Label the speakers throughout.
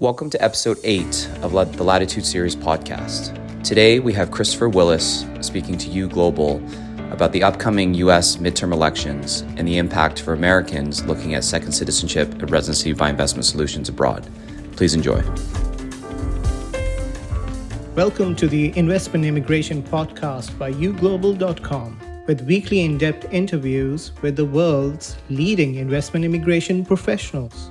Speaker 1: Welcome to episode 8 of the Latitude Series podcast. Today we have Christopher Willis speaking to You Global about the upcoming U.S. midterm elections and the impact for Americans looking at second citizenship and residency by investment solutions abroad. Please enjoy.
Speaker 2: Welcome to the Investment Immigration Podcast by YouGlobal.com, with weekly in-depth interviews with the world's leading investment immigration professionals.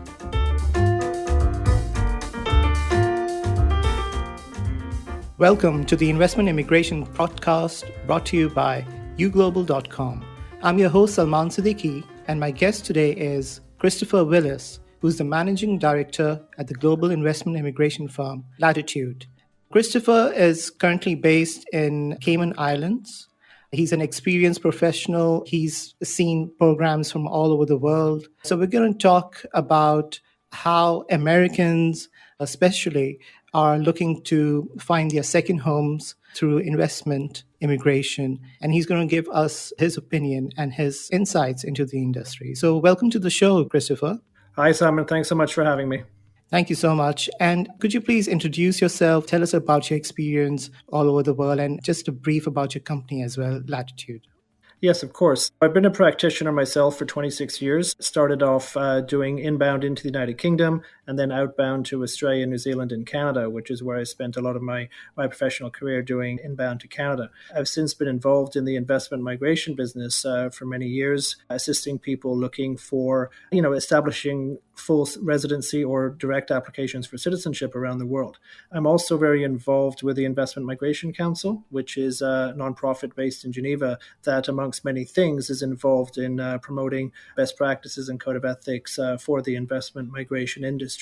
Speaker 2: Welcome to the Investment Immigration Podcast brought to you by YouGlobal.com. I'm your host Salman Siddiqui, and my guest today is Christopher Willis, who's the Managing Director at the global investment immigration firm Latitude. Christopher is currently based in Cayman Islands. He's an experienced professional. He's seen programs from all over the world. So we're going to talk about how Americans, especially, are looking to find their second homes through investment immigration. And he's going to give us his opinion and his insights into the industry. So welcome to the show, Christopher.
Speaker 3: Hi, Simon. Thanks so much for having me.
Speaker 2: Thank you so much. And could you please introduce yourself, tell us about your experience all over the world, and just a brief about your company as well, Latitude.
Speaker 3: Yes, of course. I've been a practitioner myself for 26 years. Started off doing inbound into the United Kingdom and then outbound to Australia, New Zealand, and Canada, which is where I spent a lot of my professional career doing inbound to Canada. I've since been involved in the investment migration business for many years, assisting people looking for, establishing full residency or direct applications for citizenship around the world. I'm also very involved with the Investment Migration Council, which is a nonprofit based in Geneva that, amongst many things, is involved in promoting best practices and code of ethics for the investment migration industry.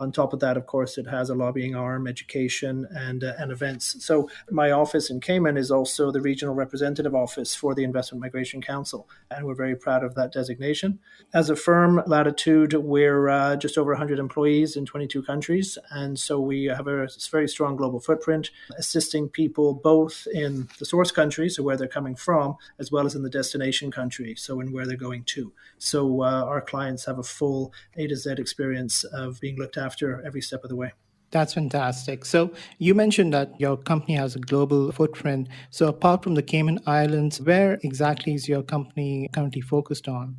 Speaker 3: On top of that, of course, it has a lobbying arm, education, and events. So my office in Cayman is also the regional representative office for the Investment Migration Council, and we're very proud of that designation. As a firm, Latitude, we're just over 100 employees in 22 countries, and so we have a very strong global footprint, assisting people both in the source country, so where they're coming from, as well as in the destination country, so in where they're going to. So our clients have a full A to Z experience of being looked after every step of the way.
Speaker 2: That's fantastic. So you mentioned that your company has a global footprint. So apart from the Cayman Islands, where exactly is your company currently focused on?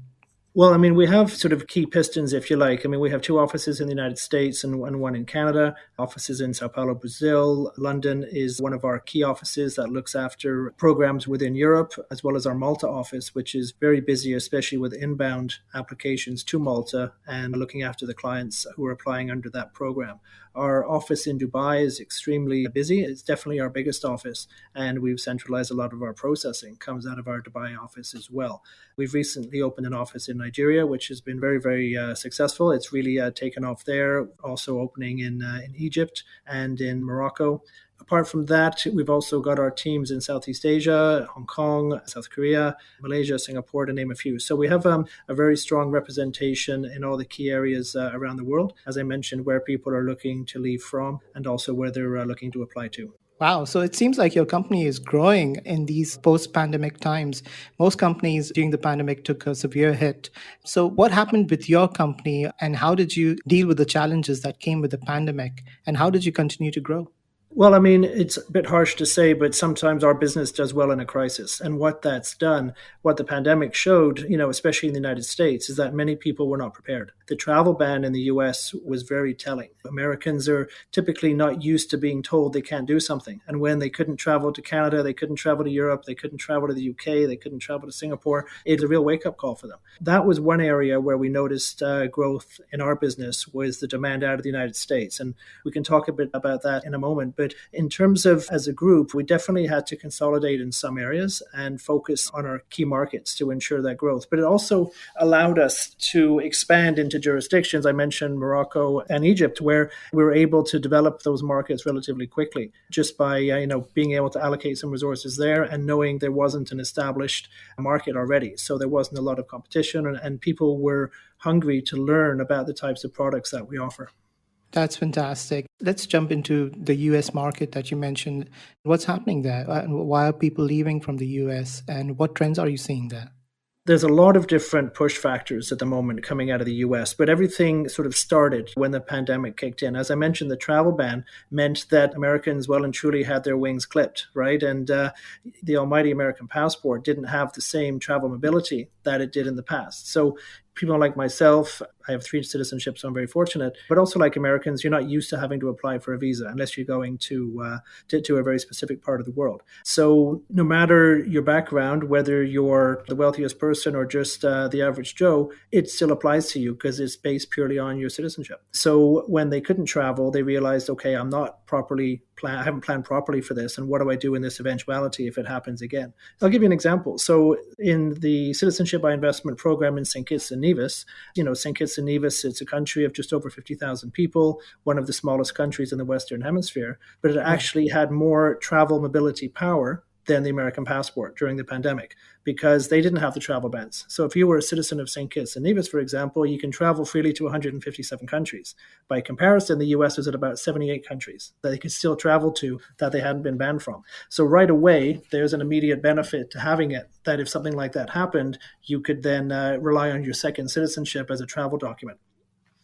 Speaker 3: Well, we have sort of key pistons, if you like. We have 2 offices in the United States and one in Canada, offices in Sao Paulo, Brazil. London is one of our key offices that looks after programs within Europe, as well as our Malta office, which is very busy, especially with inbound applications to Malta and looking after the clients who are applying under that program. Our office in Dubai is extremely busy. It's definitely our biggest office, and we've centralized a lot of our processing, comes out of our Dubai office as well. We've recently opened an office in Nigeria, which has been very, very successful. It's really taken off there, also opening in Egypt and in Morocco. Apart from that, we've also got our teams in Southeast Asia, Hong Kong, South Korea, Malaysia, Singapore, to name a few. So we have a very strong representation in all the key areas around the world, as I mentioned, where people are looking to leave from and also where they're looking to apply to.
Speaker 2: Wow. So it seems like your company is growing in these post-pandemic times. Most companies during the pandemic took a severe hit. So what happened with your company, and how did you deal with the challenges that came with the pandemic, and how did you continue to grow?
Speaker 3: Well, it's a bit harsh to say, but sometimes our business does well in a crisis. And what that's done, what the pandemic showed, especially in the United States, is that many people were not prepared. The travel ban in the US was very telling. Americans are typically not used to being told they can't do something. And when they couldn't travel to Canada, they couldn't travel to Europe, they couldn't travel to the UK, they couldn't travel to Singapore, it's a real wake-up call for them. That was one area where we noticed growth in our business was the demand out of the United States. And we can talk a bit about that in a moment. But in terms of as a group, we definitely had to consolidate in some areas and focus on our key markets to ensure that growth. But it also allowed us to expand into jurisdictions. I mentioned Morocco and Egypt, where we were able to develop those markets relatively quickly just by being able to allocate some resources there and knowing there wasn't an established market already. So there wasn't a lot of competition and people were hungry to learn about the types of products that we offer.
Speaker 2: That's fantastic. Let's jump into the US market that you mentioned. What's happening there? Why are people leaving from the US, and what trends are you seeing there?
Speaker 3: There's a lot of different push factors at the moment coming out of the US, but everything sort of started when the pandemic kicked in. As I mentioned, the travel ban meant that Americans well and truly had their wings clipped, right? And the almighty American passport didn't have the same travel mobility that it did in the past. So people like myself, I have 3 citizenships, so I'm very fortunate, but also like Americans, you're not used to having to apply for a visa unless you're going to a very specific part of the world. So no matter your background, whether you're the wealthiest person or just the average Joe, it still applies to you because it's based purely on your citizenship. So when they couldn't travel, they realized, okay, I haven't planned properly for this, and what do I do in this eventuality if it happens again? I'll give you an example. So in the Citizenship by Investment program in St. Kitts and Nevis, St. Kitts and Nevis, it's a country of just over 50,000 people, one of the smallest countries in the Western Hemisphere, but it actually had more travel mobility power than the American passport during the pandemic because they didn't have the travel bans. So if you were a citizen of St. Kitts and Nevis, for example, you can travel freely to 157 countries. By comparison, the US was at about 78 countries that they could still travel to that they hadn't been banned from. So right away, there's an immediate benefit to having it, that if something like that happened, you could then rely on your second citizenship as a travel document.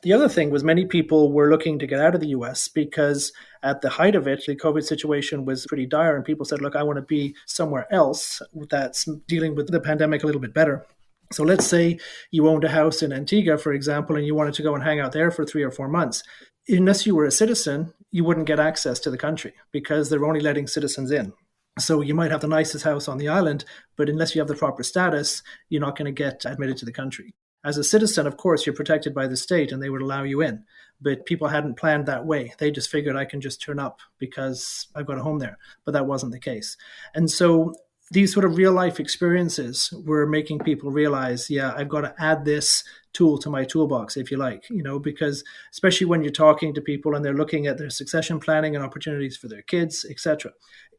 Speaker 3: The other thing was many people were looking to get out of the US because at the height of it, the COVID situation was pretty dire. And people said, look, I want to be somewhere else that's dealing with the pandemic a little bit better. So let's say you owned a house in Antigua, for example, and you wanted to go and hang out there for 3 or 4 months. Unless you were a citizen, you wouldn't get access to the country because they're only letting citizens in. So you might have the nicest house on the island, but unless you have the proper status, you're not going to get admitted to the country. As a citizen, of course, you're protected by the state and they would allow you in. But people hadn't planned that way. They just figured I can just turn up because I've got a home there. But that wasn't the case. And so these sort of real life experiences were making people realize, yeah, I've got to add this tool to my toolbox, if you like, because especially when you're talking to people and they're looking at their succession planning and opportunities for their kids, etc.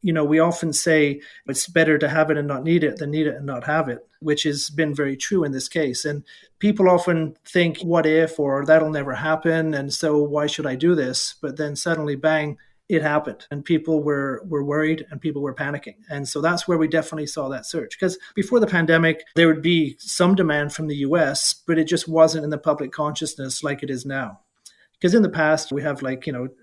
Speaker 3: We often say it's better to have it and not need it than need it and not have it, which has been very true in this case. And people often think, what if, or that'll never happen, and so why should I do this? But then suddenly, bang, it happened, and people were worried and people were panicking. And so that's where we definitely saw that surge. Because before the pandemic, there would be some demand from the US, but it just wasn't in the public consciousness like it is now. Because in the past, we have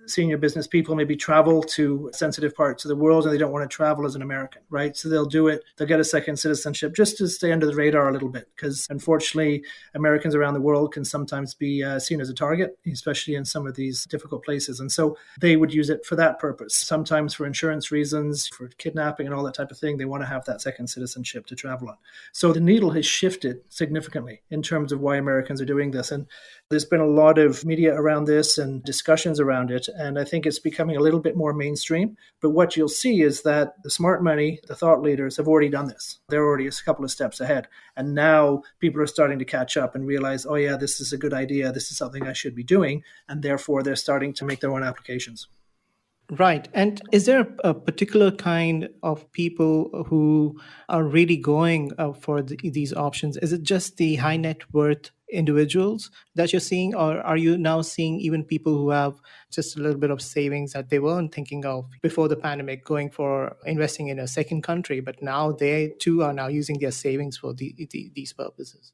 Speaker 3: senior business people maybe travel to sensitive parts of the world and they don't want to travel as an American, right? So they'll do it. They'll get a second citizenship just to stay under the radar a little bit. Because unfortunately, Americans around the world can sometimes be seen as a target, especially in some of these difficult places. And so they would use it for that purpose. Sometimes for insurance reasons, for kidnapping and all that type of thing, they want to have that second citizenship to travel on. So the needle has shifted significantly in terms of why Americans are doing this. And there's been a lot of media around this and discussions around it, and I think it's becoming a little bit more mainstream. But what you'll see is that the smart money, the thought leaders have already done this. They're already a couple of steps ahead. And now people are starting to catch up and realize, oh yeah, this is a good idea. This is something I should be doing. And therefore, they're starting to make their own applications.
Speaker 2: Right. And is there a particular kind of people who are really going for these options? Is it just the high net worth individuals that you're seeing, or are you now seeing even people who have just a little bit of savings that they weren't thinking of before the pandemic, going for investing in a second country, but now they too are now using their savings for these purposes?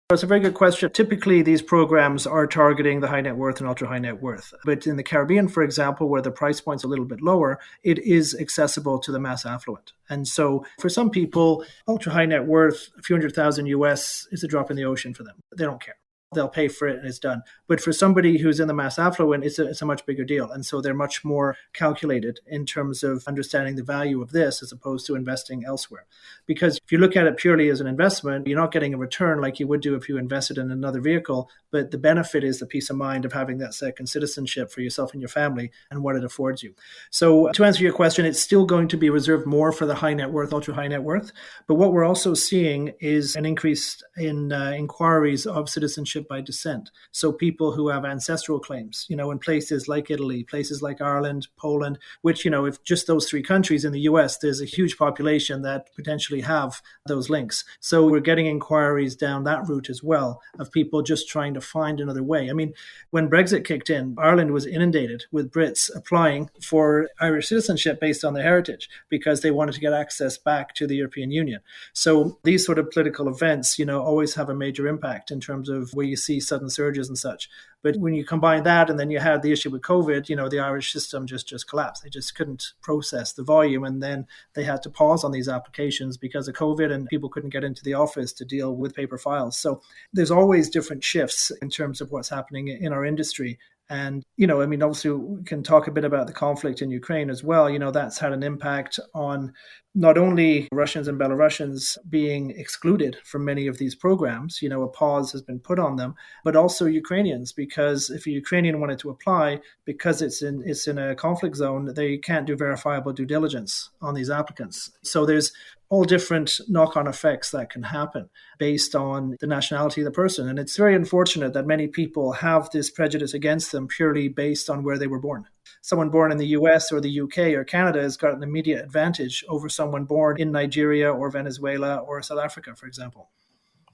Speaker 3: That's a very good question. Typically, these programs are targeting the high net worth and ultra high net worth. But in the Caribbean, for example, where the price point's a little bit lower, it is accessible to the mass affluent. And so for some people, ultra high net worth, a few $100,000 US is a drop in the ocean for them. They don't care. They'll pay for it and it's done. But for somebody who's in the mass affluent, it's a much bigger deal. And so they're much more calculated in terms of understanding the value of this as opposed to investing elsewhere. Because if you look at it purely as an investment, you're not getting a return like you would do if you invested in another vehicle. But the benefit is the peace of mind of having that second citizenship for yourself and your family and what it affords you. So to answer your question, it's still going to be reserved more for the high net worth, ultra high net worth. But what we're also seeing is an increase in inquiries of citizenship citizenship by descent. So people who have ancestral claims, in places like Italy, places like Ireland, Poland, which, if just those three countries in the US, there's a huge population that potentially have those links. So we're getting inquiries down that route as well of people just trying to find another way. I mean, when Brexit kicked in, Ireland was inundated with Brits applying for Irish citizenship based on their heritage because they wanted to get access back to the European Union. So these sort of political events, always have a major impact in terms of where you see sudden surges and such. But when you combine that and then you had the issue with COVID, the Irish system just collapsed. They just couldn't process the volume. And then they had to pause on these applications because of COVID and people couldn't get into the office to deal with paper files. So there's always different shifts in terms of what's happening in our industry. And, obviously we can talk a bit about the conflict in Ukraine as well. That's had an impact on not only Russians and Belarusians being excluded from many of these programs, a pause has been put on them, but also Ukrainians, because if a Ukrainian wanted to apply, because it's in a conflict zone, they can't do verifiable due diligence on these applicants. So there's all different knock-on effects that can happen based on the nationality of the person. And it's very unfortunate that many people have this prejudice against them purely based on where they were born. Someone born in the US or the UK or Canada has got an immediate advantage over someone born in Nigeria or Venezuela or South Africa, for example.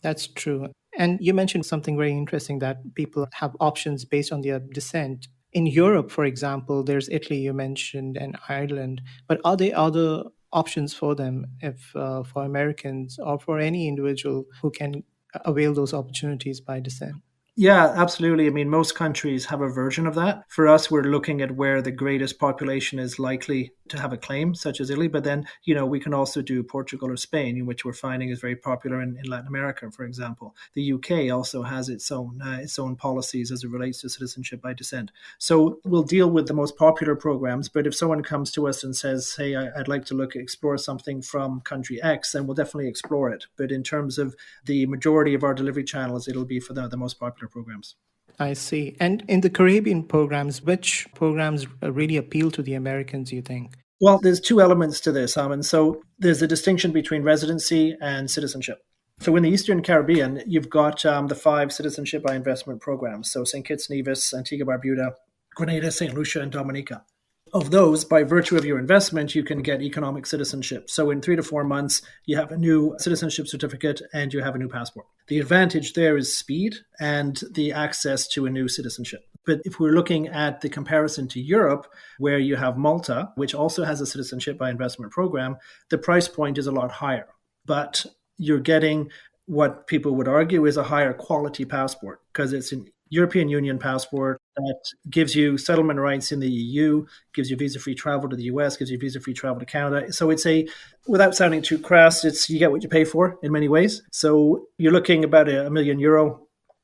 Speaker 2: That's true. And you mentioned something very interesting, that people have options based on their descent. In Europe, for example, there's Italy you mentioned and Ireland, but are there other options for them for Americans or for any individual who can avail those opportunities by descent?
Speaker 3: Yeah, absolutely. I mean, most countries have a version of that. For us, we're looking at where the greatest population is likely to have a claim, such as Italy. But then, we can also do Portugal or Spain, which we're finding is very popular in Latin America, for example. The UK also has its own policies as it relates to citizenship by descent. So we'll deal with the most popular programs. But if someone comes to us and says, hey, I'd like to explore something from country X, then we'll definitely explore it. But in terms of the majority of our delivery channels, it'll be for the most popular programs.
Speaker 2: I see. And in the Caribbean programs, which programs really appeal to the Americans, you think?
Speaker 3: Well, there's two elements to this, Amin. So there's a distinction between residency and citizenship. So in the Eastern Caribbean, you've got the 5 citizenship by investment programs. So St. Kitts, Nevis, Antigua, Barbuda, Grenada, St. Lucia, and Dominica. Of those, by virtue of your investment, you can get economic citizenship. So in 3 to 4 months, you have a new citizenship certificate and you have a new passport. The advantage there is speed and the access to a new citizenship. But if we're looking at the comparison to Europe, where you have Malta, which also has a citizenship by investment program, the price point is a lot higher. But you're getting what people would argue is a higher quality passport because it's an European Union passport that gives you settlement rights in the EU, gives you visa-free travel to the US, gives you visa-free travel to Canada. So it's without sounding too crass, you get what you pay for in many ways. So you're looking about €1 million,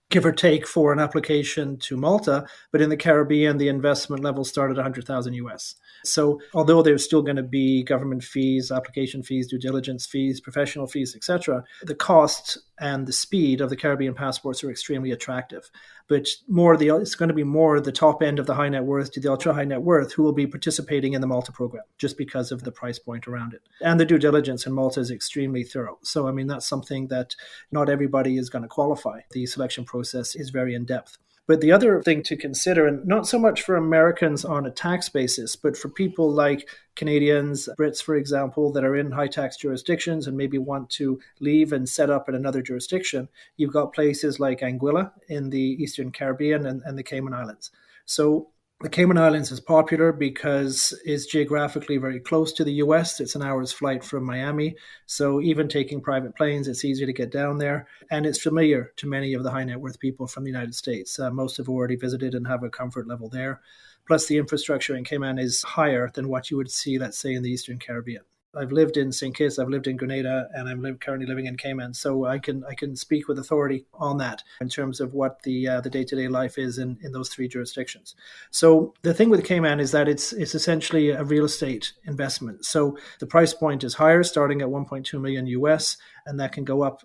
Speaker 3: give or take, for an application to Malta. But in the Caribbean, the investment level started at 100,000 US. So although there's still going to be government fees, application fees, due diligence fees, professional fees, etc., the cost and the speed of the Caribbean passports are extremely attractive. But it's going to be more the top end of the high net worth to the ultra high net worth who will be participating in the Malta program just because of the price point around it. And the due diligence in Malta is extremely thorough. So, that's something that not everybody is going to qualify. The selection process is very in-depth. But the other thing to consider, and not so much for Americans on a tax basis, but for people like Canadians, Brits, for example, that are in high tax jurisdictions and maybe want to leave and set up in another jurisdiction, you've got places like Anguilla in the Eastern Caribbean and the Cayman Islands. So the Cayman Islands is popular because it's geographically very close to the US. It's an hour's flight from Miami. So even taking private planes, it's easy to get down there. And it's familiar to many of the high net worth people from the United States. Most have already visited and have a comfort level there. Plus the infrastructure in Cayman is higher than what you would see, let's say, in the Eastern Caribbean. I've lived in St. Kitts, I've lived in Grenada, and I'm currently living in Cayman. So I can speak with authority on that in terms of what the day-to-day life is in those 3 jurisdictions. So the thing with Cayman is that it's essentially a real estate investment. So the price point is higher, starting at 1.2 million US, and that can go up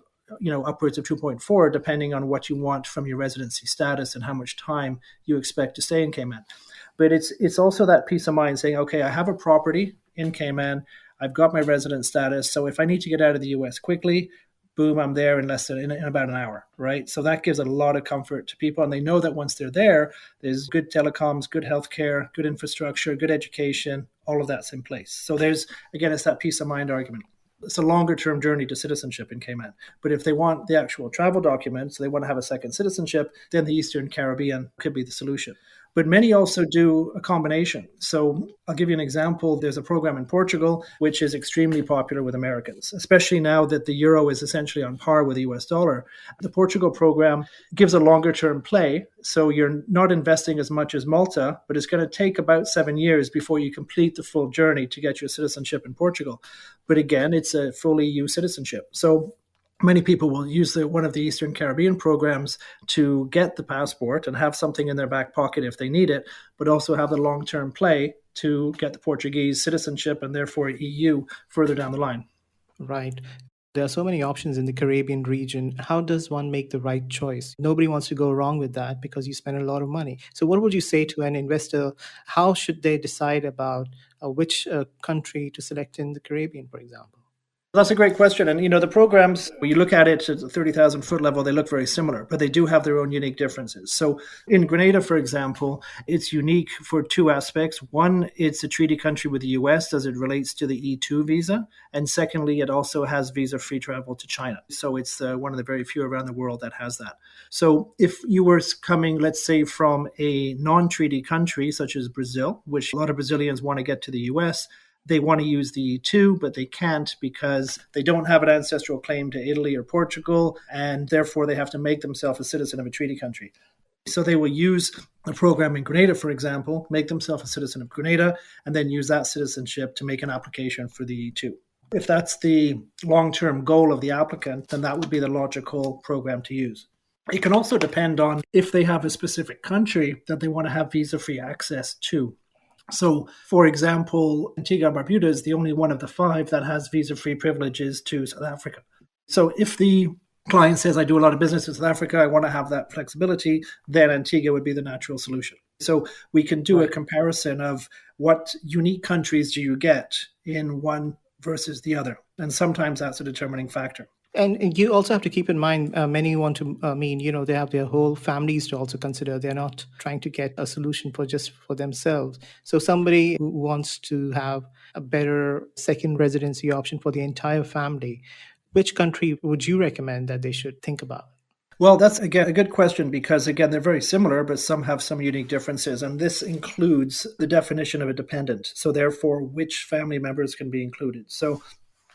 Speaker 3: upwards of 2.4, depending on what you want from your residency status and how much time you expect to stay in Cayman. But it's also that peace of mind saying, okay, I have a property in Cayman, I've got my resident status. So if I need to get out of the US quickly, boom, I'm there in less than in about an hour, right? So that gives a lot of comfort to people. And they know that once they're there, there's good telecoms, good healthcare, good infrastructure, good education, all of that's in place. So again, it's that peace of mind argument. It's a longer term journey to citizenship in Cayman. But if they want the actual travel documents, they want to have a second citizenship, then the Eastern Caribbean could be the solution. But many also do a combination. So I'll give you an example. There's a program in Portugal, which is extremely popular with Americans, especially now that the euro is essentially on par with the US dollar. The Portugal program gives a longer term play. So you're not investing as much as Malta, but it's going to take about 7 years before you complete the full journey to get your citizenship in Portugal. But again, it's a full EU citizenship. So many people will use one of the Eastern Caribbean programs to get the passport and have something in their back pocket if they need it, but also have the long-term play to get the Portuguese citizenship and therefore EU further down the line.
Speaker 2: Right. There are so many options in the Caribbean region. How does one make the right choice? Nobody wants to go wrong with that because you spend a lot of money. So what would you say to an investor? How should they decide about which country to select in the Caribbean, for example?
Speaker 3: That's a great question. And, the programs, when you look at it at the 30,000 foot level, they look very similar, but they do have their own unique differences. So in Grenada, for example, it's unique for two aspects. One, it's a treaty country with the US as it relates to the E2 visa. And secondly, it also has visa-free travel to China. So it's one of the very few around the world that has that. So if you were coming, let's say, from a non-treaty country, such as Brazil, which a lot of Brazilians want to get to the US, they want to use the E2, but they can't because they don't have an ancestral claim to Italy or Portugal, and therefore they have to make themselves a citizen of a treaty country. So they will use a program in Grenada, for example, make themselves a citizen of Grenada, and then use that citizenship to make an application for the E2. If that's the long-term goal of the applicant, then that would be the logical program to use. It can also depend on if they have a specific country that they want to have visa-free access to. So, for example, Antigua and Barbuda is the only one of the 5 that has visa-free privileges to South Africa. So if the client says, I do a lot of business in South Africa, I want to have that flexibility, then Antigua would be the natural solution. So we can do a comparison of what unique countries do you get in one versus the other. And sometimes that's a determining factor.
Speaker 2: And you also have to keep in mind, many want to, they have their whole families to also consider. They're not trying to get a solution for themselves. So somebody who wants to have a better second residency option for the entire family, which country would you recommend that they should think about?
Speaker 3: Well, that's, again, a good question because, again, they're very similar, but some have some unique differences. And this includes the definition of a dependent. So therefore, which family members can be included. So,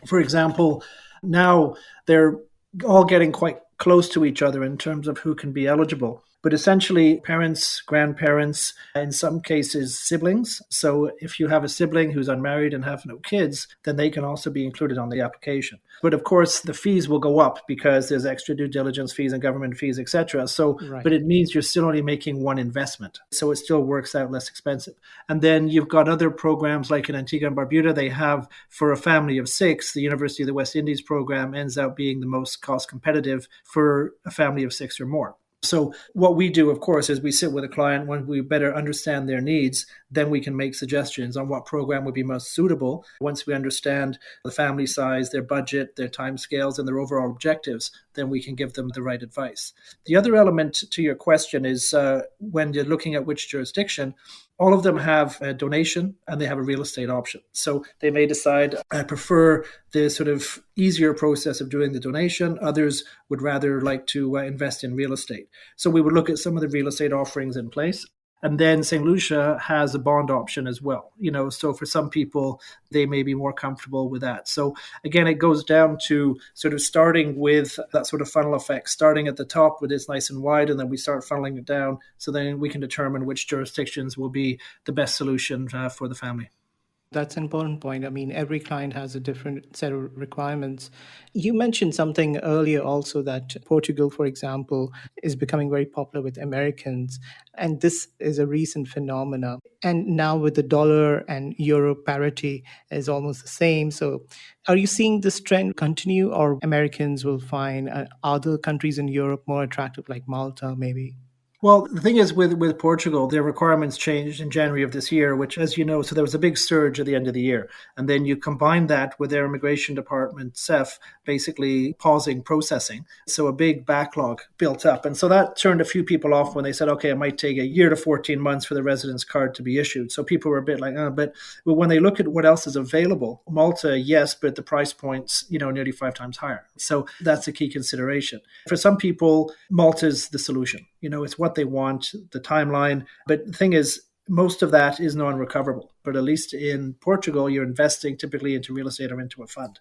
Speaker 3: for example, now they're all getting quite close to each other in terms of who can be eligible. But essentially, parents, grandparents, in some cases, siblings. So if you have a sibling who's unmarried and have no kids, then they can also be included on the application. But of course, the fees will go up because there's extra due diligence fees and government fees, etc. So, But it means you're still only making one investment. So it still works out less expensive. And then you've got other programs like in Antigua and Barbuda, they have for a family of 6, the University of the West Indies program ends up being the most cost competitive for a family of 6 or more. So what we do, of course, is we sit with a client when we better understand their needs, then we can make suggestions on what program would be most suitable. Once we understand the family size, their budget, their timescales, and their overall objectives, then we can give them the right advice. The other element to your question is when you're looking at which jurisdiction, all of them have a donation and they have a real estate option. So they may decide, I prefer the sort of easier process of doing the donation. Others would rather like to invest in real estate. So we would look at some of the real estate offerings in place. And then St. Lucia has a bond option as well. So for some people, they may be more comfortable with that. So again, it goes down to sort of starting with that sort of funnel effect, starting at the top with it's nice and wide, and then we start funneling it down. So then we can determine which jurisdictions will be the best solution for the family.
Speaker 2: That's an important point. I mean, every client has a different set of requirements. You mentioned something earlier also that Portugal, for example, is becoming very popular with Americans. And this is a recent phenomenon. And now with the dollar and euro parity is almost the same. So are you seeing this trend continue, or Americans will find other countries in Europe more attractive, like Malta maybe?
Speaker 3: Well, the thing is with Portugal, their requirements changed in January of this year, which, as you know, so there was a big surge at the end of the year. And then you combine that with their immigration department, CEF, basically pausing processing. So a big backlog built up. And so that turned a few people off when they said, okay, it might take a year to 14 months for the residence card to be issued. So people were a bit like, but when they look at what else is available, Malta, yes, but the price point's, nearly 5 times higher. So that's a key consideration. For some people, Malta's the solution. It's what they want, the timeline. But the thing is, most of that is non-recoverable. But at least in Portugal, you're investing typically into real estate or into a fund.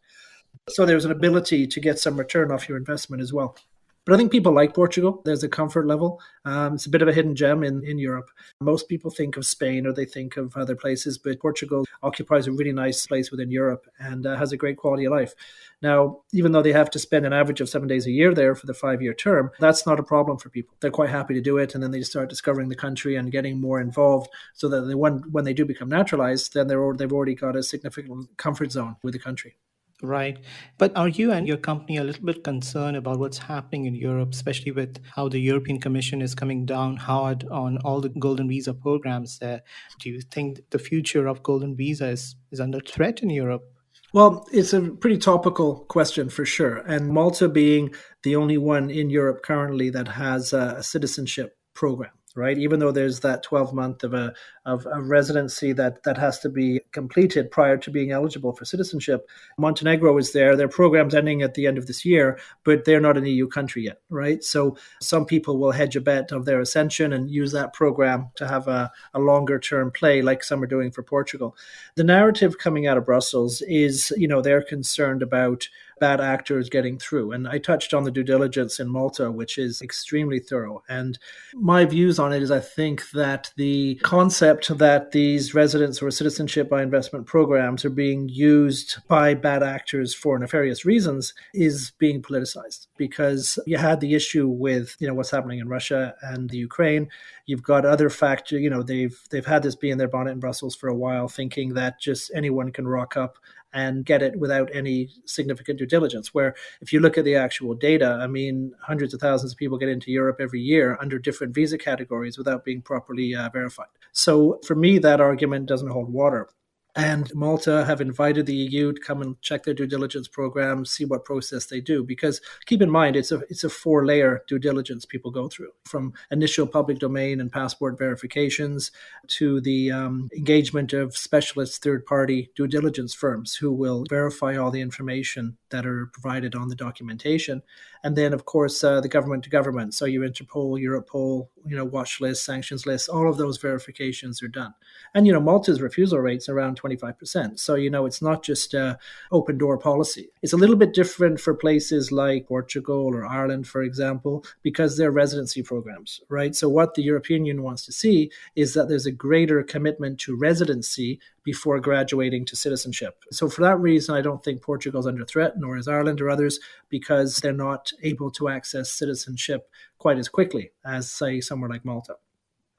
Speaker 3: So there's an ability to get some return off your investment as well. But I think people like Portugal. There's a comfort level. It's a bit of a hidden gem in Europe. Most people think of Spain or they think of other places, but Portugal occupies a really nice place within Europe and has a great quality of life. Now, even though they have to spend an average of 7 days a year there for the 5-year term, that's not a problem for people. They're quite happy to do it, and then they start discovering the country and getting more involved so that when they do become naturalized, then they've already got a significant comfort zone with the country.
Speaker 2: Right. But are you and your company a little bit concerned about what's happening in Europe, especially with how the European Commission is coming down hard on all the golden visa programs there? Do you think the future of golden visa is under threat in Europe?
Speaker 3: Well, it's a pretty topical question for sure. And Malta being the only one in Europe currently that has a citizenship program. Right, even though there's that 12-month of a residency that has to be completed prior to being eligible for citizenship, Montenegro is there. Their program's ending at the end of this year, but they're not an EU country yet, right? So some people will hedge a bet of their ascension and use that program to have a longer-term play, like some are doing for Portugal. The narrative coming out of Brussels is, they're concerned about bad actors getting through. And I touched on the due diligence in Malta, which is extremely thorough. And my views on it is I think that the concept that these residence or citizenship by investment programs are being used by bad actors for nefarious reasons is being politicized, because you had the issue with, what's happening in Russia and the Ukraine. You've got other factors, they've had this be in their bonnet in Brussels for a while, thinking that just anyone can rock up and get it without any significant due diligence. Where if you look at the actual data, hundreds of thousands of people get into Europe every year under different visa categories without being properly verified. So for me, that argument doesn't hold water. And Malta have invited the EU to come and check their due diligence program, see what process they do. Because keep in mind, it's a 4-layer due diligence people go through, from initial public domain and passport verifications to the engagement of specialist third-party due diligence firms who will verify all the information that are provided on the documentation. And then, of course, the government to government. So your Interpol, Europol, watch lists, sanctions lists, all of those verifications are done. And, Malta's refusal rate's around 25%. So, it's not just open door policy. It's a little bit different for places like Portugal or Ireland, for example, because they're residency programs, right? So what the European Union wants to see is that there's a greater commitment to residency before graduating to citizenship. So for that reason, I don't think Portugal's under threat, nor is Ireland or others, because they're not able to access citizenship quite as quickly as, say, somewhere like Malta.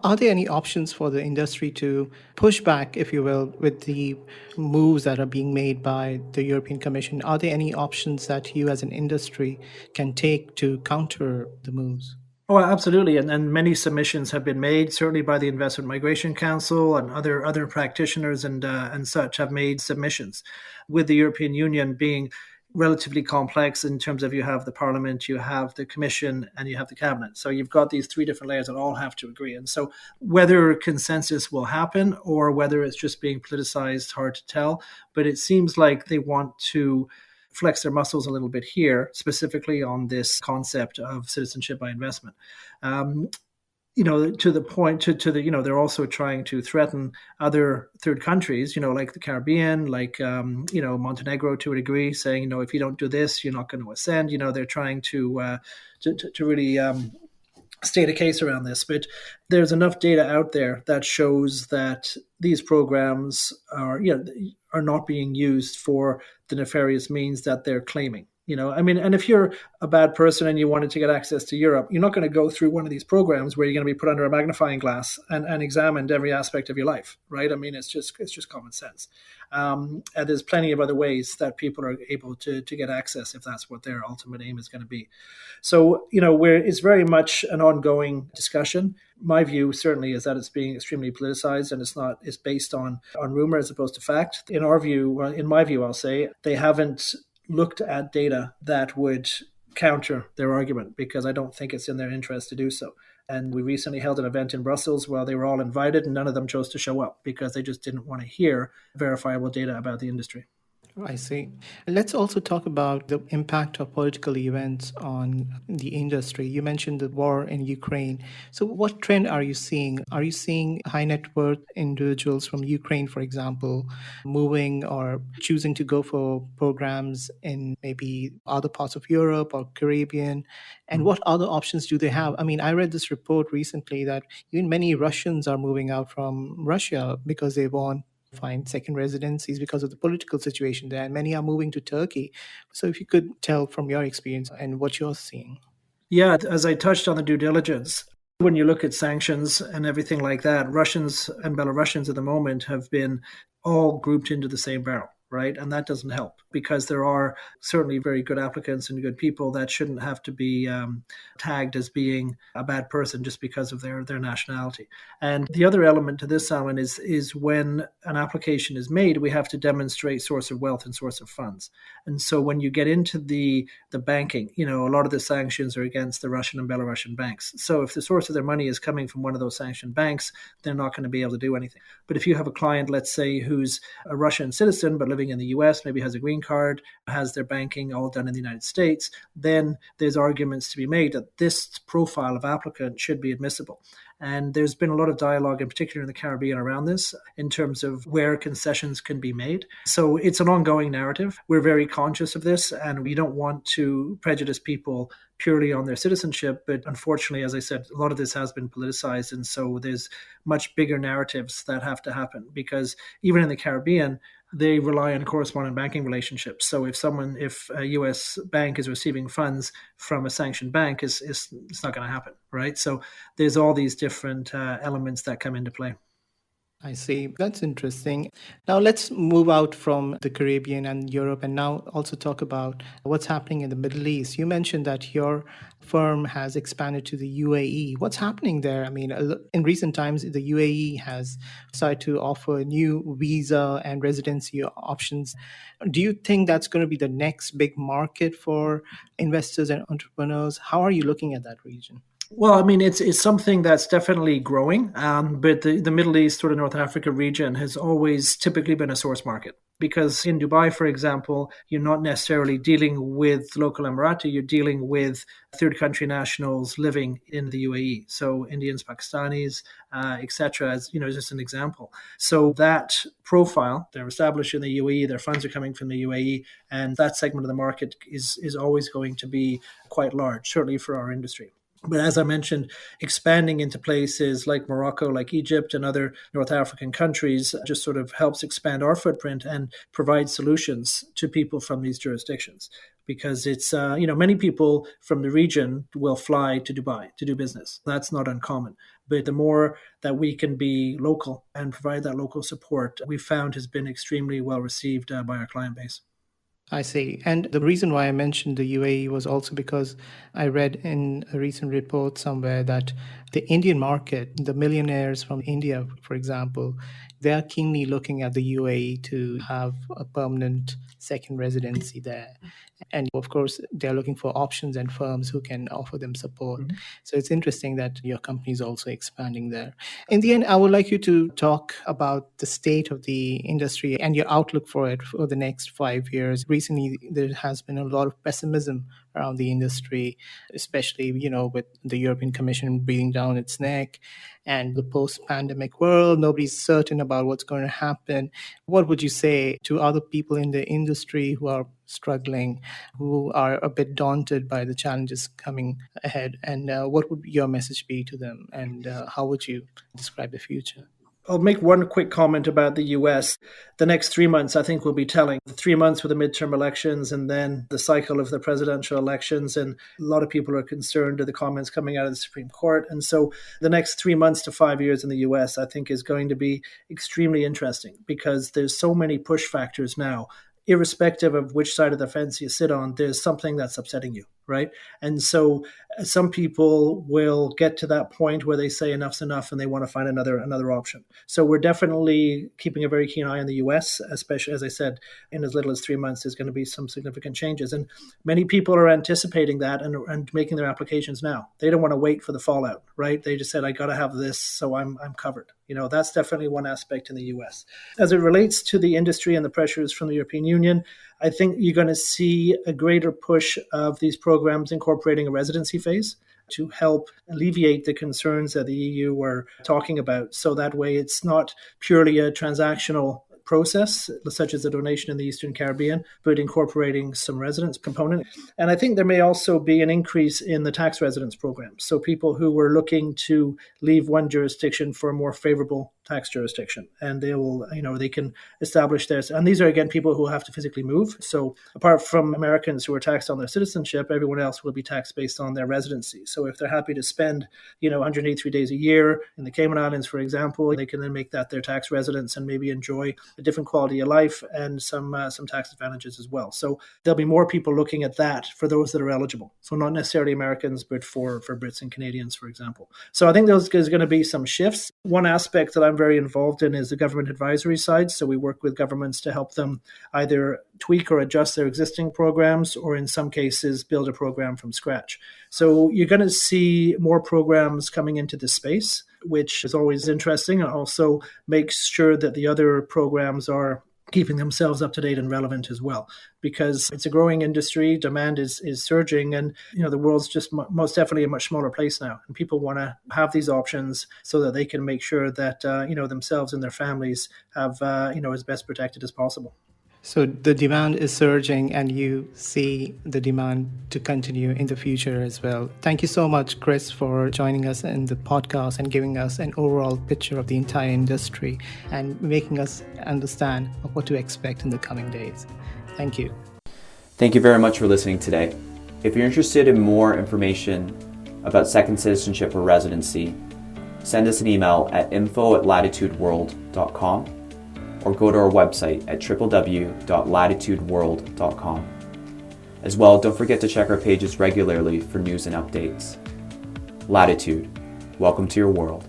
Speaker 2: Are there any options for the industry to push back, if you will, with the moves that are being made by the European Commission? Are there any options that you as an industry can take to counter the moves?
Speaker 3: Oh, absolutely. And many submissions have been made, certainly by the Investment Migration Council, and other practitioners and such have made submissions. With the European Union being relatively complex in terms of you have the Parliament, you have the Commission, and you have the Cabinet. So you've got these 3 different layers that all have to agree. And so whether consensus will happen or whether it's just being politicized, hard to tell. But it seems like they want to flex their muscles a little bit here, specifically on this concept of citizenship by investment. To the point they're also trying to threaten other third countries, like the Caribbean, like, Montenegro to a degree, saying, if you don't do this, you're not going to ascend. They're trying to really state a case around this. But there's enough data out there that shows that these programs are not being used for the nefarious means that they're claiming. And if you're a bad person and you wanted to get access to Europe, you're not going to go through one of these programs where you're going to be put under a magnifying glass and examined every aspect of your life, right? I mean, it's just common sense. And there's plenty of other ways that people are able to get access if that's what their ultimate aim is going to be. So, it's very much an ongoing discussion. My view certainly is that it's being extremely politicized, and it's based on rumor as opposed to fact. In my view, I'll say they haven't looked at data that would counter their argument, because I don't think it's in their interest to do so. And we recently held an event in Brussels where they were all invited and none of them chose to show up because they just didn't want to hear verifiable data about the industry.
Speaker 2: I see. Let's also talk about the impact of political events on the industry. You mentioned the war in Ukraine. So what trend are you seeing? Are you seeing high net worth individuals from Ukraine, for example, moving or choosing to go for programs in maybe other parts of Europe or Caribbean? And what other options do they have? I mean, I read this report recently that even many Russians are moving out from Russia because they want find second residencies because of the political situation there, and many are moving to Turkey. So if you could tell from your experience and what you're seeing.
Speaker 3: Yeah, as I touched on the due diligence, when you look at sanctions and everything like that, Russians and Belarusians at the moment have been all grouped into the same barrel, right? And that doesn't help, because there are certainly very good applicants and good people that shouldn't have to be tagged as being a bad person just because of their nationality. And the other element to this, Alan, is when an application is made, we have to demonstrate source of wealth and source of funds. And so when you get into the banking, a lot of the sanctions are against the Russian and Belarusian banks. So if the source of their money is coming from one of those sanctioned banks, they're not going to be able to do anything. But if you have a client, let's say, who's a Russian citizen but living in the US, maybe has a green card, has their banking all done in the United States, then there's arguments to be made that this profile of applicant should be admissible. And there's been a lot of dialogue, in particular in the Caribbean, around this in terms of where concessions can be made. So it's an ongoing narrative. We're very conscious of this, and we don't want to prejudice people purely on their citizenship. But unfortunately, as I said, a lot of this has been politicized. And so there's much bigger narratives that have to happen, because even in the Caribbean, they rely on correspondent banking relationships. So if a U.S. bank is receiving funds from a sanctioned bank, it's not going to happen, right? So there's all these different elements that come into play.
Speaker 2: I see. That's interesting. Now let's move out from the Caribbean and Europe and now also talk about what's happening in the Middle East. You mentioned that your firm has expanded to the UAE. What's happening there? I mean, in recent times, the UAE has started to offer new visa and residency options. Do you think that's going to be the next big market for investors and entrepreneurs? How are you looking at that region?
Speaker 3: Well, I mean, it's something that's definitely growing, but the Middle East or the North Africa region has always typically been a source market. Because in Dubai, for example, you're not necessarily dealing with local Emirati, you're dealing with third country nationals living in the UAE. So Indians, Pakistanis, etc., as just an example. So that profile, they're established in the UAE, their funds are coming from the UAE, and that segment of the market is always going to be quite large, certainly for our industry. But as I mentioned, expanding into places like Morocco, like Egypt, and other North African countries just sort of helps expand our footprint and provide solutions to people from these jurisdictions. Because it's, many people from the region will fly to Dubai to do business. That's not uncommon. But the more that we can be local and provide that local support, we've found has been extremely well received by our client base.
Speaker 2: I see. And the reason why I mentioned the UAE was also because I read in a recent report somewhere that the Indian market, the millionaires from India, for example, they are keenly looking at the UAE to have a permanent second residency there. And of course, they're looking for options and firms who can offer them support. Mm-hmm. So it's interesting that your company is also expanding there. In the end, I would like you to talk about the state of the industry and your outlook for it for the next 5 years. Recently, there has been a lot of pessimism around the industry, especially, with the European Commission breathing down its neck and the post-pandemic world. Nobody's certain about what's going to happen. What would you say to other people in the industry who are struggling, who are a bit daunted by the challenges coming ahead? And what would your message be to them? And how would you describe the future?
Speaker 3: I'll make one quick comment about the US. The next 3 months, I think, will be telling. The 3 months with the midterm elections and then the cycle of the presidential elections. And a lot of people are concerned with the comments coming out of the Supreme Court. And so the next 3 months to 5 years in the US, I think, is going to be extremely interesting because there's so many push factors now. Irrespective of which side of the fence you sit on, there's something that's upsetting you, right? And so some people will get to that point where they say enough's enough and they want to find another option. So we're definitely keeping a very keen eye on the US, especially, as I said, in as little as 3 months, there's going to be some significant changes. And many people are anticipating that and making their applications now. They don't want to wait for the fallout, right? They just said, I got to have this, so I'm covered. That's definitely one aspect in the US. As it relates to the industry and the pressures from the European Union, I think you're going to see a greater push of these programs incorporating a residency phase to help alleviate the concerns that the EU were talking about. So that way it's not purely a transactional process, such as a donation in the Eastern Caribbean, but incorporating some residence component. And I think there may also be an increase in the tax residence program. So people who were looking to leave one jurisdiction for a more favorable tax jurisdiction, and they can establish theirs. And these are, again, people who have to physically move. So apart from Americans who are taxed on their citizenship, everyone else will be taxed based on their residency. So if they're happy to spend, 183 days a year in the Cayman Islands, for example, they can then make that their tax residence and maybe enjoy a different quality of life and some tax advantages as well. So there'll be more people looking at that for those that are eligible. So not necessarily Americans, but for Brits and Canadians, for example. So I think there's going to be some shifts. One aspect that I'm very involved in is the government advisory side. So we work with governments to help them either tweak or adjust their existing programs, or in some cases, build a program from scratch. So you're going to see more programs coming into this space, which is always interesting, and also makes sure that the other programs are keeping themselves up to date and relevant as well, because it's a growing industry. Demand is surging, and the world's just most definitely a much smaller place now, and people want to have these options so that they can make sure that themselves and their families have as best protected as possible.
Speaker 2: So the demand is surging, and you see the demand to continue in the future as well. Thank you so much, Chris, for joining us in the podcast and giving us an overall picture of the entire industry and making us understand what to expect in the coming days. Thank you.
Speaker 1: Thank you very much for listening today. If you're interested in more information about second citizenship or residency, send us an email at info@latitudeworld.com. or go to our website at www.latitudeworld.com. As well, don't forget to check our pages regularly for news and updates. Latitude, welcome to your world.